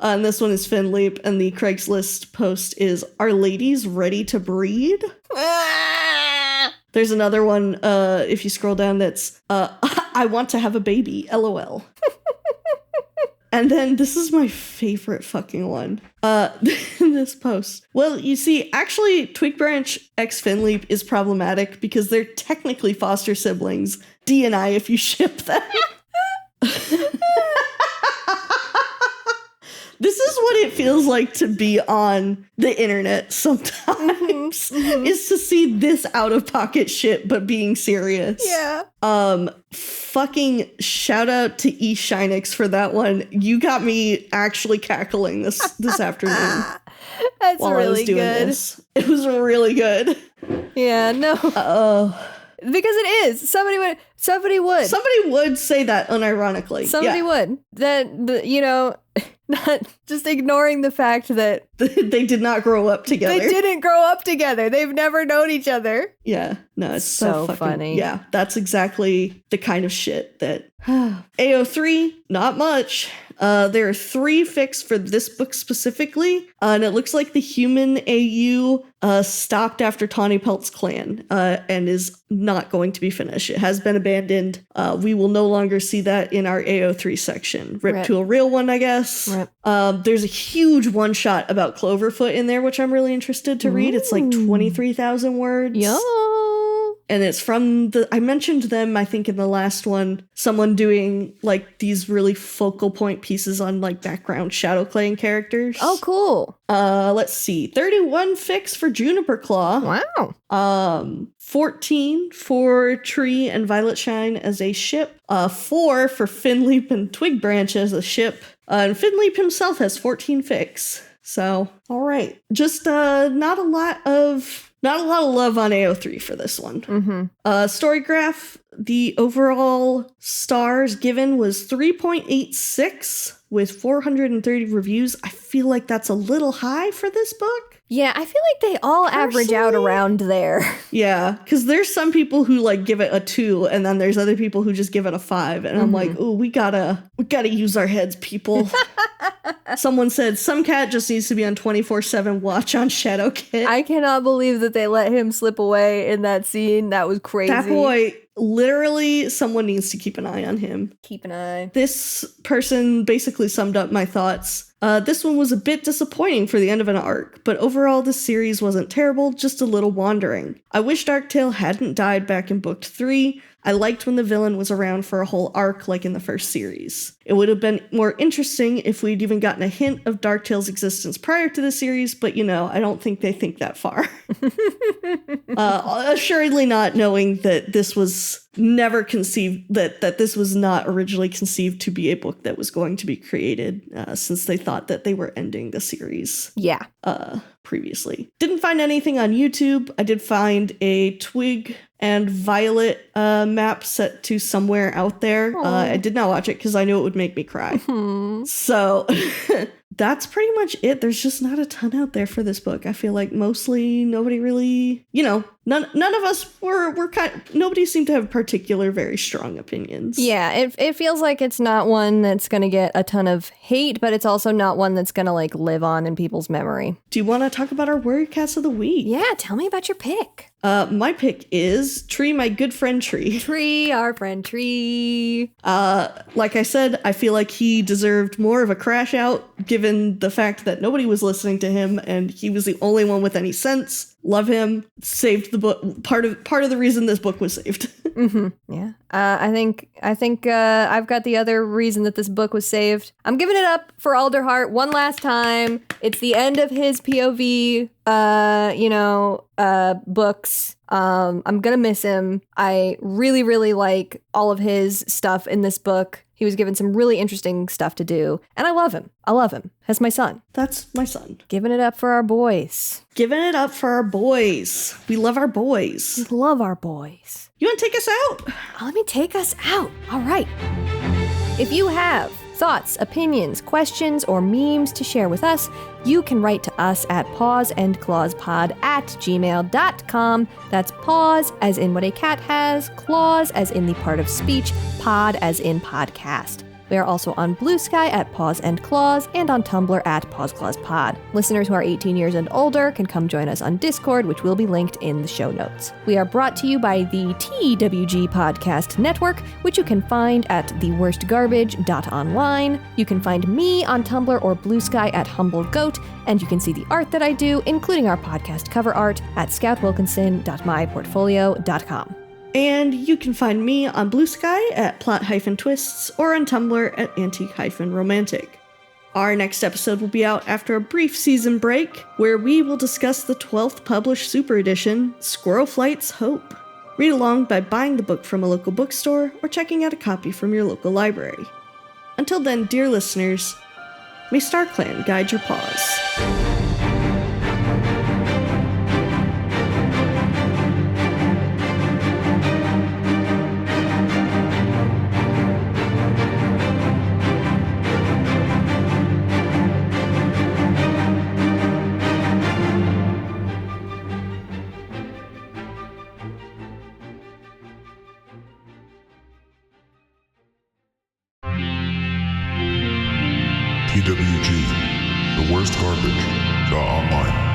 And this one is Finleap, and the Craigslist post is, are ladies ready to breed? There's another one, if you scroll down, that's, I want to have a baby, LOL. And then this is my favorite fucking one, in this post. Well, you see, actually, Twig Branch x Finleap is problematic because they're technically foster siblings. D&I if you ship them. This is what it feels like to be on the internet sometimes, is to see this out-of-pocket shit, but being serious. Yeah. Fucking shout out to E. Shinix for that one. You got me actually cackling this afternoon. That's while really I was doing good. This. It was really good. Yeah, no. Because it is. Somebody would. Somebody would say that unironically. Somebody would. That, not just ignoring the fact that they did not grow up together. They didn't grow up together. They've never known each other. Yeah. No, it's so fucking funny. Yeah, that's exactly the kind of shit that AO3, not much. There are 3 fics for this book specifically, and it looks like the human AU stopped after Tawny Pelt's clan and is not going to be finished. It has been abandoned. We will no longer see that in our AO3 section. Rip to a real one, I guess. There's a huge one-shot about Cloverfoot in there, which I'm really interested to read. It's like 23,000 words. Yo. And it's from I mentioned them, I think, in the last one. Someone doing, like, these really focal point pieces on, like, background Shadowclan characters. Oh, cool. Let's see. 31 fics for Juniper Claw. Wow. 14 for Tree and Violet Shine as a ship. 4 for Finleap and Twig Branch as a ship. And Finleap himself has 14 fics. So, all right. Just not a lot of love on AO3 for this one. Story graph, the overall stars given was 3.86 with 430 reviews. I feel like that's a little high for this book. Yeah, I feel like they all average out around there. Yeah, because there's some people who like give it a 2, and then there's other people who just give it a 5. And I'm like, oh, we gotta use our heads, people. Someone said some cat just needs to be on 24/7 watch on Shadow Kit. I cannot believe that they let him slip away in that scene. That was crazy. That boy, literally, someone needs to keep an eye on him. Keep an eye. This person basically summed up my thoughts This one was a bit disappointing for the end of an arc, but overall this series wasn't terrible, just a little wandering. I wish Darktail hadn't died back in book 3. I liked when the villain was around for a whole arc like in the first series. It would have been more interesting if we'd even gotten a hint of Darktail's existence prior to the series, but I don't think they think that far. Assuredly not knowing that this was never conceived, that this was not originally conceived to be a book that was going to be created, since they thought that they were ending the series. Yeah. Previously. Didn't find anything on YouTube. I did find a Twig and Violet map set to somewhere out there. I did not watch it because I knew it would make me cry. So that's pretty much it. There's just not a ton out there for this book. I feel like mostly nobody really, none of us were nobody seemed to have particular very strong opinions. Yeah, it feels like it's not one that's going to get a ton of hate, but it's also not one that's going to live on in people's memory. Do you want to talk about our Warrior Cast of the Week? Yeah, tell me about your pick. My pick is Tree, My Good Friend Tree. Tree, our friend Tree. Like I said, I feel like he deserved more of a crash out, given the fact that nobody was listening to him and he was the only one with any sense. Love him. Saved the book. Part of the reason this book was saved. Yeah. I think I've got the other reason that this book was saved. I'm giving it up for Alderheart one last time. It's the end of his POV, books. I'm gonna miss him. I really, really like all of his stuff in this book. He was given some really interesting stuff to do. And I love him. As my son. That's my son. Giving it up for our boys. Giving it up for our boys. We love our boys. We love our boys. You want to take us out? Let me take us out. All right. If you have thoughts, opinions, questions, or memes to share with us, you can write to us at pawsandclawspod@gmail.com. That's paws as in what a cat has, claws as in the part of speech, pod as in podcast. We are also on Blue Sky at Paws and Claws and on Tumblr at Paws Clause Pod. Listeners who are 18 years and older can come join us on Discord, which will be linked in the show notes. We are brought to you by the TWG Podcast Network, which you can find at theworstgarbage.online. You can find me on Tumblr or Blue Sky at Humble Goat, and you can see the art that I do, including our podcast cover art, at scoutwilkinson.myportfolio.com. And you can find me on Blue Sky at plot-twists or on Tumblr at antique-romantic. Our next episode will be out after a brief season break, where we will discuss the 12th published Super Edition, Squirrel Flight's Hope. Read along by buying the book from a local bookstore or checking out a copy from your local library. Until then, dear listeners, may StarClan guide your paws. TWG, the worst garbage. Online.